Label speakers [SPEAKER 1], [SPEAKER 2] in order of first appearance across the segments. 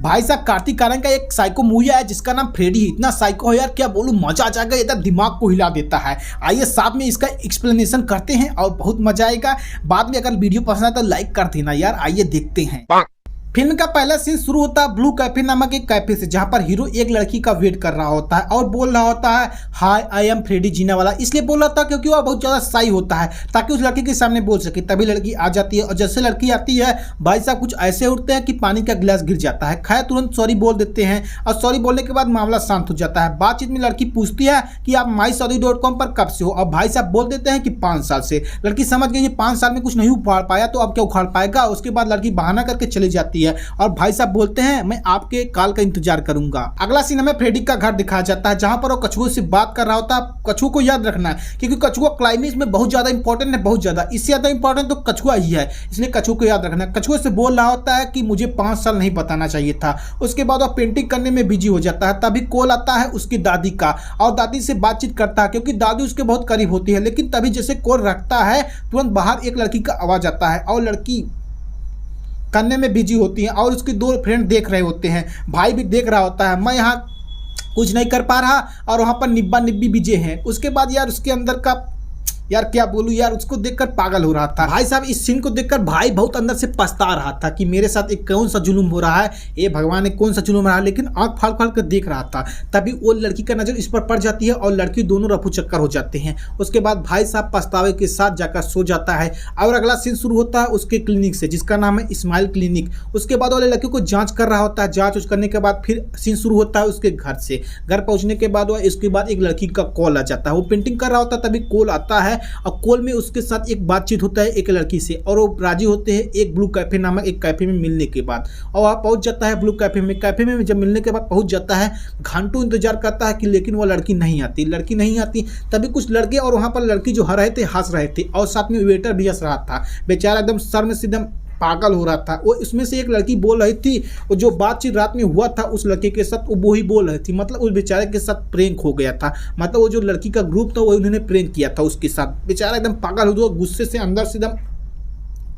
[SPEAKER 1] भाई साहब कार्तिक आर्यन का एक साइको मूवी है जिसका नाम फ्रेडी। इतना साइको है यार, क्या बोलूं, मजा आ जाएगा, एकदम दिमाग को हिला देता है। आइए साथ में इसका एक्सप्लेनेशन करते हैं और बहुत मजा आएगा। बाद में अगर वीडियो पसंद आए तो लाइक कर देना यार। आइए देखते हैं। फिल्म का पहला सीन शुरू होता है ब्लू कैफे नामक एक कैफे से, जहां पर हीरो एक लड़की का वेट कर रहा होता है और बोल रहा होता है हाय आई एम फ्रेडी जीना वाला। इसलिए बोल रहा था क्योंकि वह बहुत ज्यादा शाई होता है ताकि उस लड़की के सामने बोल सके। तभी लड़की आ जाती है और जैसे लड़की आती है भाई साहब कुछ ऐसे उठते हैं कि पानी का गिलास गिर जाता है। खैर तुरंत सॉरी बोल देते हैं और सॉरी बोलने के बाद मामला शांत हो जाता है। बातचीत में लड़की पूछती है कि आप mysaudi.com पर कब से हो, और भाई साहब बोल देते हैं कि 5 साल से। लड़की समझ गई 5 साल में कुछ नहीं उखाड़ पाया तो अब क्या उखाड़ पाएगा। उसके बाद लड़की बहाना करके चली जाती है और भाई साहब बोलते हैं मैं आपके कॉल का इंतजार करूंगा। अगला सीन हमें फ्रेडी का घर दिखाया जाता है जहां पर वो कछुए से बात कर रहा होता है। कछुए को याद रखना है क्योंकि कछुआ क्लाइमेक्स में बहुत ज्यादा इंपॉर्टेंट है, बहुत ज्यादा, इससे ज्यादा इंपॉर्टेंट तो कछुआ ही है, इसलिए कछुए को याद रखना है। कछुए से बोल रहा होता है कि मुझे 5 साल नहीं बताना चाहिए था। उसके बाद वो पेंटिंग करने में बिजी हो जाता है। तभी कॉल आता है उसकी दादी का और दादी से बातचीत करता है क्योंकि दादी उसके बहुत करीब होती है। लेकिन तभी जैसे कॉल रखता है तुरंत बाहर एक लड़की का आवाज आता है और लड़की करने में बिजी होती है और उसके 2 फ्रेंड देख रहे होते हैं। भाई भी देख रहा होता है मैं यहाँ कुछ नहीं कर पा रहा और वहाँ पर निब्बा निब्बी बिजे हैं। उसके बाद यार उसके अंदर का यार क्या बोलूं यार, उसको देखकर पागल हो रहा था। भाई साहब इस सीन को देखकर भाई बहुत अंदर से पछता रहा था कि मेरे साथ एक कौन सा जुलूम हो रहा है, ये भगवान ने कौन सा जुलूम हो रहा है। लेकिन आंख फाड़ फाड़ कर देख रहा था। तभी वो लड़की का नजर इस पर पड़ जाती है और लड़की दोनों रफू चक्कर हो जाते हैं। उसके बाद भाई साहब पछतावे के साथ जाकर सो जाता है और अगला सीन शुरू होता है उसके क्लिनिक से जिसका नाम है स्माइल क्लिनिक। उसके बाद वाले लड़की को जाँच कर रहा होता है। जाँच करने के बाद फिर सीन शुरू होता है उसके घर से। घर पहुँचने के बाद वह इसके बाद एक लड़की का कॉल आ जाता है। वो पेंटिंग कर रहा होता है तभी कॉल आता है और कॉल में उसके साथ एक बातचीत होता है एक लड़की से और वो राजी होते हैं एक ब्लू कैफे नामक एक कैफे में मिलने के बाद। और वहाँ पहुंच जाता है ब्लू कैफे में। कैफे में जब मिलने के बाद पहुंच जाता है, घंटों इंतजार करता है कि लेकिन वो लड़की नहीं आती। तभी कुछ लड़के और वहाँ पर लड़की जो रहे थे हंस रहे थे और साथ में वेटर भी हंस रहा था। बेचारा एकदम सर में सीधम पागल हो रहा था। वो इसमें से एक लड़की बोल रही थी वो जो बातचीत रात में हुआ था उस लड़के के साथ वो ही बोल रही थी। मतलब उस बेचारे के साथ प्रेंक हो गया था। मतलब वो जो लड़की का ग्रुप था वो उन्होंने प्रेंक किया था उसके साथ। बेचारा एकदम पागल हो गया, गुस्से से अंदर से एकदम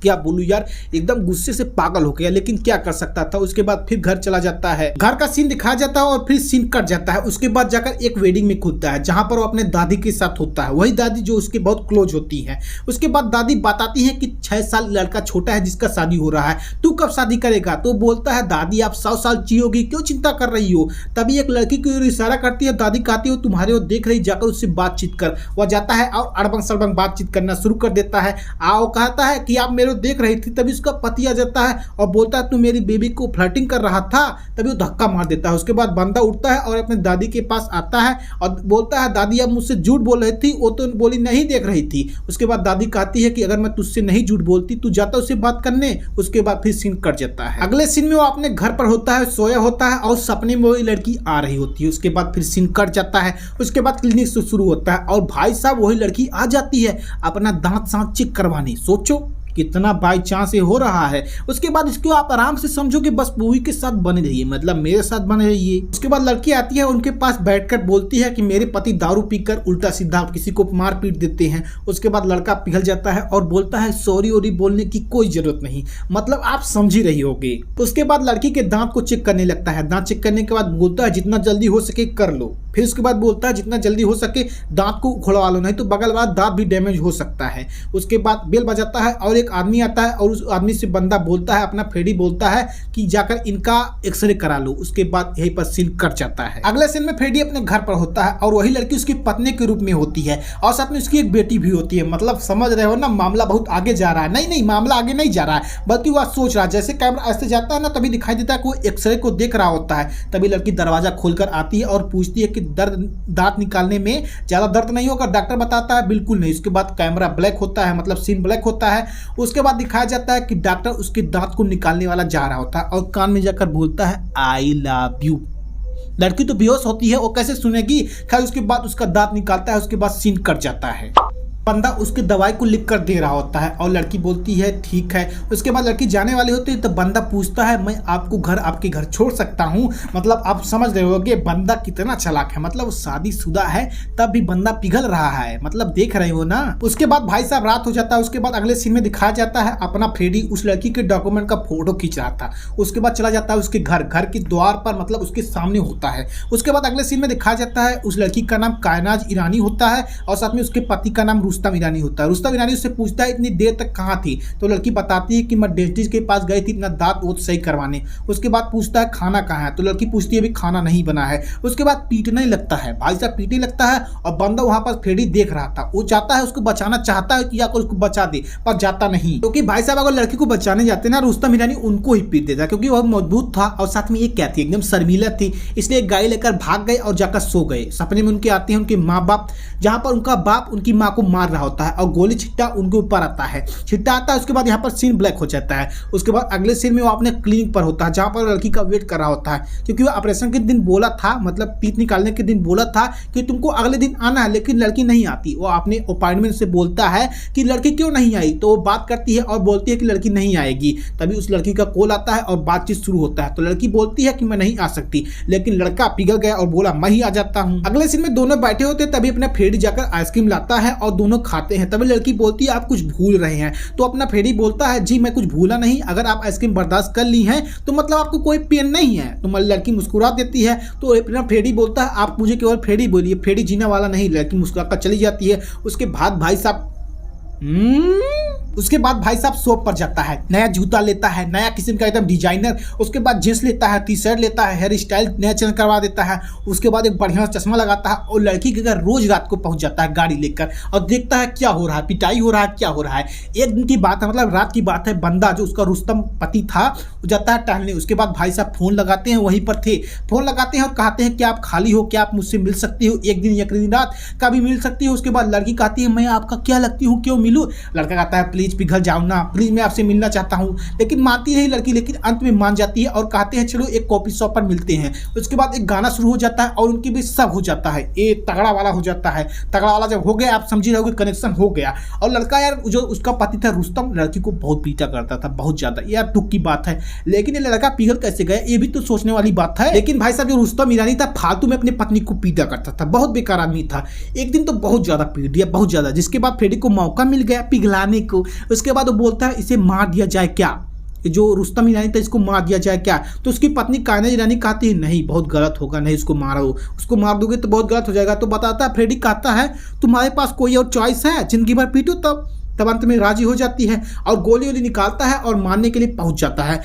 [SPEAKER 1] क्या बोलूं यार, एकदम गुस्से से पागल हो गया। लेकिन क्या कर सकता था। उसके बाद फिर घर चला जाता है। घर का सीन दिखाया जाता है और फिर सीन कट जाता है। उसके बाद जाकर एक वेडिंग में खुलता है जहां पर वो अपने दादी के साथ होता है, वही दादी जो उसके बहुत क्लोज होती है। उसके बाद दादी बताती है कि 6 साल लड़का छोटा है जिसका शादी हो रहा है, तू कब शादी करेगा। तो बोलता है दादी आप 100 साल जियोगी, क्यों चिंता कर रही हो। तभी एक लड़की को इशारा करती है, दादी कहती हो तुम्हारे वो देख रही, जाकर उससे बातचीत कर। वह जाता है और अड़बंग सड़बंग बातचीत करना शुरू कर देता है। वो कहता है कि आप मेरे देख रही थी। तभी उसका पति आ जाता है और बोलता है तू मेरी बेबी को फ्लर्टिंग कर रहा था। तभी वो धक्का मार देता है। उसके बाद बंदा उठता है और अपने दादी के पास आता है और बोलता है दादी आप मुझसे झूठ बोल रही थी। वो तो बोली नहीं देख रही थी। उसके बाद दादी कहती है कि अगर मैं तुझसे नहीं झूठ बोलती तू जाता उससे बात करने। उसके बाद फिर सीन कट जाता है। अगले सीन में वो अपने घर पर होता है, सोया होता है और सपने में वही लड़की आ रही होती है। उसके बाद फिर सीन कट जाता है। उसके बाद क्लिनिक से शुरू होता है और भाई साहब वही लड़की आ जाती है अपना दांत सांत चेक करवाने। सोचो कितना बाई चांस हो रहा है। उसके बाद इसको आप आराम से समझो कि बस मूवी के साथ बने रहिए, मतलब मेरे साथ बने रहिए। उसके बाद लड़की आती है उनके पास बैठकर बोलती है कि मेरे पति दारू पीकर उल्टा सीधा किसी को मार पीट देते हैं। उसके बाद लड़का पिघल जाता है और बोलता है सॉरी ओरी बोलने की कोई जरूरत नहीं, मतलब आप समझ ही रही होगी। उसके बाद लड़की के दांत को चेक करने लगता है। दांत चेक करने के बाद बोलता है जितना जल्दी हो सके कर लो। फिर उसके बाद बोलता है जितना जल्दी हो सके दांत को उखड़वा लो, नहीं तो बगल वाला दांत भी डैमेज हो सकता है। उसके बाद बेल बजाता है और एक आदमी आता है और उस आदमी से बंदा बोलता है, अपना फ्रेडी बोलता है कि जाकर इनका एक्सरे करा लो। उसके बाद यहीं पर सीन कट जाता है। अगले सीन में फ्रेडी अपने घर पर होता है और वही लड़की उसकी पत्नी के रूप में होती है और साथ में उसकी एक बेटी भी होती है। मतलब समझ रहे हो ना, मामला बहुत आगे जा रहा है। नहीं मामला आगे नहीं जा रहा है बल्कि वह सोच रहा है। जैसे कैमरा ऐसे जाता है ना तभी दिखाई देता है कि वो एक्सरे को देख रहा होता है। तभी लड़की दरवाजा खोलकर आती है और पूछती है कि दांत निकालने में ज्यादा दर्द नहीं होगा। डॉक्टर बताता है बिल्कुल नहीं। उसके बाद कैमरा ब्लैक होता है, मतलब सीन ब्लैक होता है। उसके बाद दिखाया जाता है कि डॉक्टर उसके दांत को निकालने वाला जा रहा होता है और कान में जाकर बोलता है आई लव यू। लड़की तो बेहोश होती है, वो कैसे सुनेगी। खैर उसके बाद उसका दांत निकालता है। उसके बाद सीन कट जाता है। बंदा उसकी दवाई को लिख कर दे रहा होता है और लड़की बोलती है ठीक है। उसके बाद लड़की जाने वाली होती है तो बंदा पूछता है मैं आपको आपके घर छोड़ सकता हूँ। मतलब आप समझ रहे होगे बंदा कितना चालाक है, मतलब वो शादीशुदा है तब भी बंदा पिघल रहा है, मतलब देख रहे हो ना। उसके बाद भाई साहब रात हो जाता है। उसके बाद अगले सीन में दिखाया जाता है अपना फ्रेडी उस लड़की के डॉक्यूमेंट का फोटो खींच रहा था। उसके बाद चला जाता है उसके घर के द्वार पर, मतलब उसके सामने होता है। उसके बाद अगले सीन में दिखाया जाता है उस लड़की का नाम कायनाज ईरानी होता है और साथ में उसके पति का नाम रुस्तम ईरानी होता है। रुस्तम ईरानी उससे पूछता है इतनी देर तक कहाँ थी, तो लड़की बताती है कि मैं डेंटिस्ट के पास गई थी अपना दांत वोत सही करवाने। उसके बाद पूछता है खाना कहाँ है, तो लड़की पूछती है अभी खाना नहीं बना है। उसके बाद पीटने लगता है, भाई साहब पीटने लगता है और बंदा वहां पर फ्रेडी देख रहा था। वो चाहता है उसको बचाना चाहता है कि या उसको बचा दे, पर जाता नहीं, क्योंकि भाई साहब अगर लड़की को बचाने जाते ना रुस्तम ईरानी उनको ही पीट देता, क्योंकि वह मजबूत था और साथ में ये क्या थी एकदम शर्मिला थी। इसलिए गाड़ी लेकर भाग गए और जाकर सो गए। सपने में उनके आते हैं उनके माँ बाप, जहां पर उनका बाप उनकी माँ को मार रहा होता है और गोली छिट्टा उनके ऊपर आता है। छिट्टा आता है, उसके बाद यहाँ पर सीन ब्लैक हो जाता है। उसके बाद अगले सीन में वो अपने क्लिनिक पर होता है जहां पर लड़की का वेट कर रहा होता है, क्योंकि वो ऑपरेशन के दिन बोला था, मतलब पीत निकालने के दिन बोला था कि तुमको अगले दिन आना है, लेकिन लड़की नहीं आती। वो अपने अपॉइंटमेंट से बोलता है कि लड़की क्यों नहीं आई, तो वो बात करती है और बोलती है कि लड़की नहीं आएगी। तभी उस लड़की का कॉल आता है और बातचीत शुरू होता है। तो लड़की बोलती है कि मैं नहीं आ सकती, लेकिन लड़का पिघल गया और बोला मैं ही आ जाता हूँ। अगले सीन में दोनों बैठे होते हैं, तभी अपना फ्रेडी जाकर आइसक्रीम लाता है और दोनों खाते हैं। तभी लड़की बोलती है आप कुछ भूल रहे हैं, तो अपना फ्रेडी बोलता है जी मैं कुछ भूला नहीं, अगर आप आइसक्रीम बर्दाश्त कर ली हैं तो मतलब आपको कोई पेन नहीं है। तो लड़की मुस्कुरा देती है, तो अपना फ्रेडी बोलता है आप मुझे केवल फ्रेडी बोलिए, फ्रेडी जीने वाला नहीं। लड़की मुस्कुराकर चली जाती है। उसके बाद भाई साहब शॉप पर जाता है, नया जूता लेता है, नया किस्म का एकदम डिजाइनर। उसके बाद जींस लेता है, टी शर्ट लेता है, हेयर स्टाइल नया चेंज करवा देता है। उसके बाद एक बढ़िया चश्मा लगाता है और लड़की के घर रोज रात को पहुंच जाता है गाड़ी लेकर और देखता है क्या हो रहा है, पिटाई हो रहा है, क्या हो रहा है। एक दिन की बात है, मतलब रात की बात है, बंदा जो उसका रुस्तम पति था वो जाता है टहलने। उसके बाद भाई साहब फोन लगाते हैं, वहीं पर थे, फोन लगाते हैं और कहते हैं कि आप खाली हो, क्या आप मुझसे मिल सकती हो, एक दिन रात का भी मिल सकती हो। उसके बाद लड़की कहती है मैं आपका क्या लगती हूँ, क्यों मिलूं। लड़का कहता है प्लीज पिघल जाओ ना, प्लीज मैं आपसे मिलना चाहता हूँ। लेकिन मानती नहीं लड़की, लेकिन अंत में मान जाती है और कहते हैं चलो एक कॉफी शॉप पर मिलते हैं। उसके बाद एक गाना शुरू हो जाता है और उनके बीच सब हो जाता है, ये तगड़ा वाला हो जाता है। तगड़ा वाला जब हो गया आप समझी रहोगे कनेक्शन हो गया। और लड़का यार जो उसका पति था रुस्तम लड़की को बहुत पीटा करता था, बहुत ज्यादा, यार दुख की बात है। लेकिन ये लड़का पिघल कैसे गया ये भी तो सोचने वाली बात है। लेकिन भाई साहब जो रुस्तम ईरानी था फालतू में अपनी पत्नी को पीटा करता था, बहुत बेकार आदमी था। एक दिन तो बहुत ज्यादा पीट दिया, बहुत ज्यादा, जिसके बाद फ्रेडी को मौका मिल गया पिघलाने को। उसके बाद वो बोलता है इसे मार दिया जाए क्या, जो रुस्तम ईरानी था इसको मार दिया जाए क्या। तो उसकी पत्नी कायनाज ईरानी कहती है नहीं बहुत गलत होगा, नहीं इसको मारो, उसको मार दोगे तो बहुत गलत हो जाएगा। तो बताता है फ्रेडी कहता है तुम्हारे पास कोई और चॉइस है, जिंदगी भर पीटो तब अंत में राजी हो जाती है और गोली वोली निकालता है और मारने के लिए पहुंच जाता है।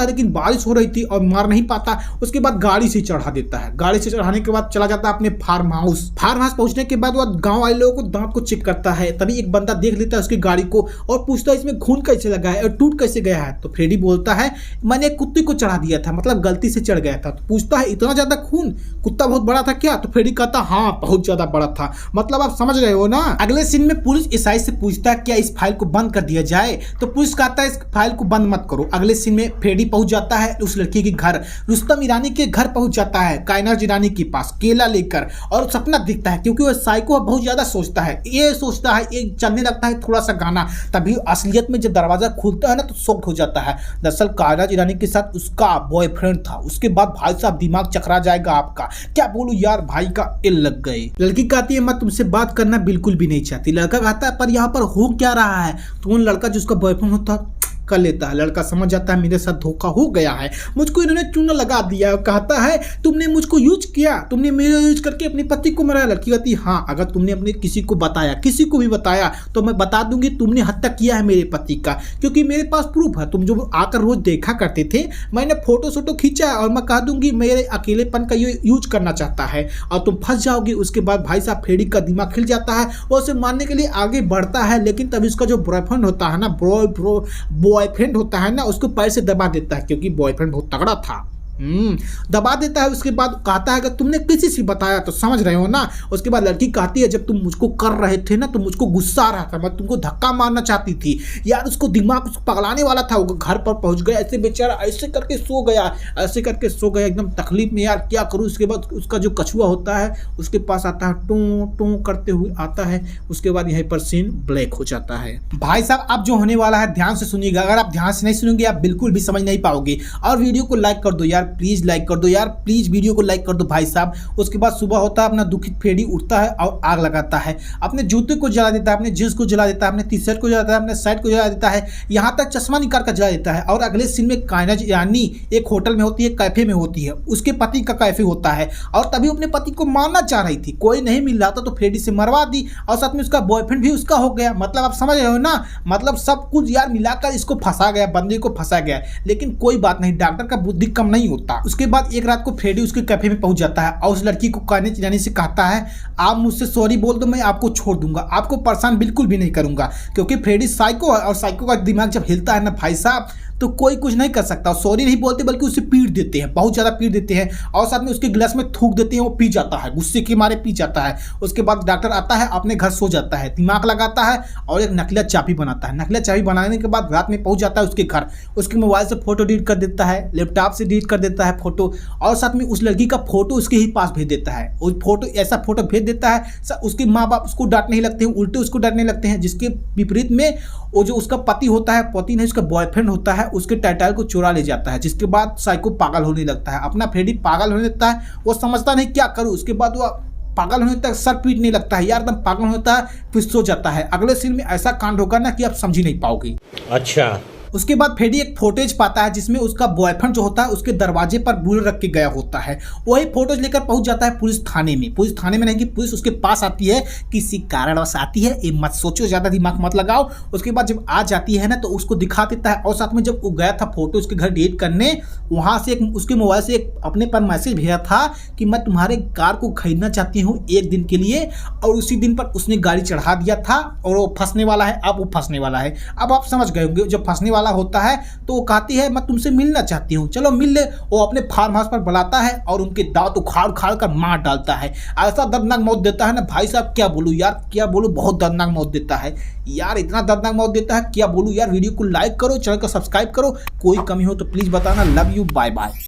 [SPEAKER 1] लेकिन बारिश हो रही थी और मार नहीं पाता। उसके बाद गाड़ी से चढ़ा देता है। गाड़ी से चढ़ाने के बाद चला जाता है अपने फार्म हाउस पहुंचने के बाद वह गांव वाले लोगों को दांत को चेक करता है। तभी एक बंदा देख लेता है उसकी गाड़ी को और पूछता है इसमें खून कैसे लगा है और टूट कैसे गया है। तो फ्रेडी बोलता है मैंने एक कुत्ते को चढ़ा दिया था, मतलब गलती से चढ़ गया था। तो पूछता है इतना ज्यादा खून, कुत्ता बहुत बड़ा था क्या। तो फ्रेडी कहता हाँ बहुत ज्यादा बड़ा था, मतलब आप समझ रहे हो ना। अगले सीन में पुलिस एसआई से पूछता है क्या इस फाइल को बंद कर दिया जाए। तो पुलिस कहता है इस फाइल को बंद मत करो। अगले सीन में फ्रेडी पहुंच जाता है उस लड़की के घर, रुस्तम ईरानी के घर पहुंच जाता है कायनाज ईरानी के पास केला लेकर। और सपना दिखता है क्योंकि वो साइको बहुत ज्यादा सोचता है, ये चलने लगता है थोड़ा सा गाना। तभी असलियत में जब दरवाजा खुलता है ना तो शॉक हो जाता है। दरअसल कायनाज ईरानी के साथ उसका बॉयफ्रेंड था। उसके बाद भाई साहब दिमाग चकरा जाएगा आपका, क्या बोलूं यार, भाई का इल लग गए। लड़की कहती है मैं तुमसे बात करना बिल्कुल भी नहीं चाहती। लड़का कहता है पर यहाँ पर हो क्या रहा है। तो उन लड़का जिसका बॉयफ्रेंड होता कर लेता है। लड़का समझ जाता है मेरे साथ धोखा हो गया है, मुझको इन्होंने चूना लगा दिया। कहता है तुमने मुझको यूज किया, तुमने मेरे यूज करके अपने पति को मराया। लड़की कहती है हाँ अगर तुमने अपने किसी को भी बताया तो मैं बता दूंगी तुमने हत्या किया है मेरे पति का, क्योंकि मेरे पास प्रूफ है। तुम जो आकर रोज देखा करते थे, मैंने फोटो खींचा है और मैं कह दूंगी मेरे अकेलेपन का ये यूज करना चाहता है और तुम फंस जाओगी। उसके बाद भाई साहब फ्रेडी का दिमाग खिल जाता है, वो उसे मारने के लिए आगे बढ़ता है। लेकिन तभी उसका जो बॉयफ्रेंड होता है ना, बॉयफ्रेंड होता है ना, उसको पैर से दबा देता है क्योंकि बॉयफ्रेंड बहुत तगड़ा था। दबा देता है। उसके बाद कहता है कि तुमने किसी से बताया, तो समझ रहे हो ना। उसके बाद लड़की कहती है जब तुम मुझको कर रहे थे ना तो मुझको गुस्सा आ रहा था, मैं तुमको धक्का मारना चाहती थी। यार उसको दिमाग उसको पगलाने वाला था। वो घर पर पहुंच गया, ऐसे बेचारा ऐसे करके सो गया, ऐसे करके सो गया एकदम तकलीफ में। यार क्या करूँ। उसके बाद उसका जो कछुआ होता है उसके पास आता है, टों टों करते हुए आता है। उसके बाद यहीं पर सीन ब्लैक हो जाता है। भाई साहब अब जो होने वाला है ध्यान से सुनिएगा। अगर आप ध्यान से नहीं सुनेंगे आप बिल्कुल भी समझ नहीं पाओगे। और वीडियो को लाइक कर दो यार, प्लीज लाइक कर दो यार, प्लीज वीडियो को लाइक कर दो भाई साहब। उसके बाद सुबह होता है, अपना दुखित फ्रेडी उठता है और आग लगाता है। अपने जूते को जला देता है, अपने जींस को जला देता है, अपने टी शर्ट को जला देता है, अपने शर्ट को जला देता है, यहाँ तक चश्मा निकाल कर जला देता है। और अगले सीन में कायनाज यानी एक होटल में होती है, कैफे में होती है, उसके पति का कैफे होता है। और तभी अपने पति को मारना चाह रही थी, कोई नहीं मिल रहा था तो फ्रेडी से मरवा दी। और साथ में उसका बॉयफ्रेंड भी उसका हो गया। मतलब आप समझ रहे हो ना, मतलब सब कुछ यार मिलाकर इसको फंसा गया, बंदे को फंसा गया। लेकिन कोई बात नहीं, डॉक्टर का बुद्धि कम नहीं होता। उसके बाद एक रात को फ्रेडी उसके कैफे में पहुंच जाता है और उस लड़की को कहने जाने से कहता है आप मुझसे सॉरी बोल दो, मैं आपको छोड़ दूंगा, आपको परेशान बिल्कुल भी नहीं करूंगा। क्योंकि फ्रेडी साइको है और साइको का दिमाग जब हिलता है ना भाई साहब तो कोई कुछ नहीं कर सकता। सॉरी नहीं बोलते बल्कि उसे पीट देते हैं, बहुत ज़्यादा पीट देते हैं। और साथ में उसके गिलास में थूक देते हैं, वो पी जाता है, गुस्से के मारे पी जाता है। उसके बाद डॉक्टर आता है, अपने घर सो जाता है, दिमाग लगाता है और एक नकली चाबी बनाता है। नकली चाबी बनाने के बाद रात में पहुंच जाता है उसके घर। उसके मोबाइल से फोटो डिलीट कर देता है, लैपटॉप से डिलीट कर देता है फोटो। और साथ में उस लड़की का फोटो उसके ही पास भेज देता है। वो फोटो ऐसा फोटो भेज देता है उसके माँ बाप उसको डांटने लगते हैं, उल्टे उसको डांटने लगते हैं। जिसके विपरीत में वो जो उसका पति होता है, पति नहीं उसका बॉयफ्रेंड होता है, उसके टाइटल को चुरा ले जाता है। जिसके बाद साइको पागल होने लगता है, अपना फ्रेडी पागल होने लगता है। वो समझता नहीं क्या करूं। उसके बाद वो पागल होने तक सर पीटने लगता है यार, एकदम पागल होता है, फिर सो जाता है। अगले सीन में ऐसा कांड होगा ना कि आप समझ ही नहीं पाओगे।
[SPEAKER 2] अच्छा।
[SPEAKER 1] उसके बाद फ्रेडी एक फोटेज पाता है जिसमें उसका बॉयफ्रेंड जो होता है उसके दरवाजे पर बुलेट रख के गया होता है। वही फोटोज लेकर पहुंच जाता है पुलिस थाने में। पुलिस थाने में नहीं कि पुलिस उसके पास आती है, किसी कारणवश आती है, ये मत सोचो, ज़्यादा दिमाग मत लगाओ। उसके बाद जब आ जाती है ना तो उसको दिखा देता है। और साथ में जब वो गया था फोटो उसके घर डिलीट करने, वहाँ से एक उसके मोबाइल से एक अपने पर मैसेज भेजा था कि मैं तुम्हारे कार को खरीदना चाहती हूँ 1 दिन के लिए। और उसी दिन पर उसने गाड़ी चढ़ा दिया था और वो फंसने वाला है। अब वो फंसने वाला है, अब आप समझ गए होंगे। जब फंसने वाला होता है तो वो कहती है मैं तुमसे मिलना चाहती हूँ, चलो मिल ले। वो अपने फार्म हाउस पर बुलाता है और उनके दांत उखाड़ उखाड़ कर मार डालता है। ऐसा दर्दनाक मौत देता है ना भाई साहब, क्या बोलूँ यार, क्या बोलूँ, बहुत दर्दनाक मौत देता है यार, इतना दर्दनाक मौत देता है क्या बोलूँ यार। वीडियो को लाइक करो, चैनल को सब्सक्राइब करो, कोई कमी हो तो प्लीज़ बताना। Love you, bye bye.